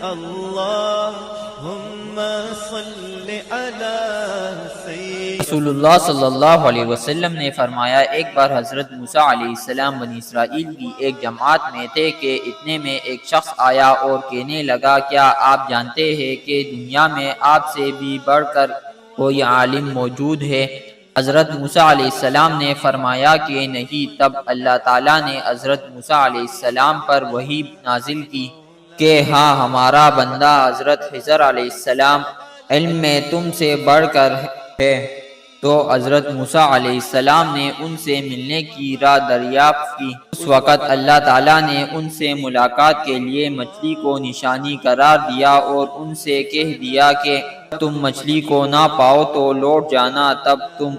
اللهم صل على سيدنا رسول اللہ صلی اللہ علیہ وسلم نے فرمایا، ایک بار حضرت موسیٰ علیہ السلام بنی اسرائیل کی ایک جماعت میں تھے کہ اتنے میں ایک شخص آیا اور کہنے لگا، کیا آپ جانتے ہیں کہ دنیا میں آپ سے بھی بڑھ کر کوئی عالم موجود ہے؟ حضرت موسیٰ علیہ السلام نے فرمایا کہ نہیں۔ تب اللہ تعالیٰ نے حضرت موسیٰ علیہ السلام پر وحی نازل کی کہ ہاں، ہمارا بندہ حضرت خضر علیہ السلام علم میں تم سے بڑھ کر ہے۔ تو حضرت موسیٰ علیہ السلام نے ان سے ملنے کی راہ دریافت کی۔ اس وقت اللہ تعالیٰ نے ان سے ملاقات کے لیے مچھلی کو نشانی قرار دیا اور ان سے کہہ دیا کہ تم مچھلی کو نہ پاؤ تو لوٹ جانا، تب تم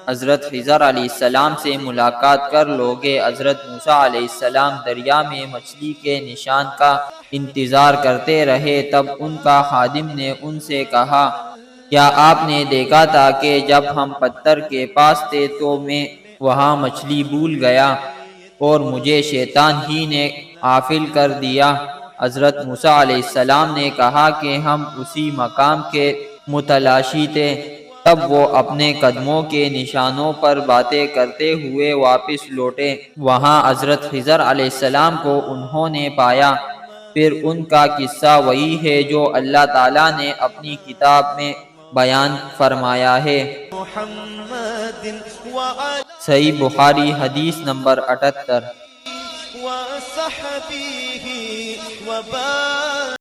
حضرت خضر علیہ السلام سے ملاقات کر لوگے۔ حضرت موسیٰ علیہ السلام دریا میں مچھلی کے نشان کا انتظار کرتے رہے۔ تب ان کا خادم نے ان سے کہا، کیا آپ نے دیکھا تھا کہ جب ہم پتھر کے پاس تھے تو میں وہاں مچھلی بھول گیا اور مجھے شیطان ہی نے غافل کر دیا؟ حضرت موسیٰ علیہ السلام نے کہا کہ ہم اسی مقام کے متلاشی تھے۔ تب وہ اپنے قدموں کے نشانوں پر باتیں کرتے ہوئے واپس لوٹے۔ وہاں حضرت خضر علیہ السلام کو انہوں نے پایا۔ پھر ان کا قصہ وہی ہے جو اللہ تعالیٰ نے اپنی کتاب میں بیان فرمایا ہے۔ محمد وعلى صحیح بخاری حدیث نمبر 78۔ وصحبه وبارك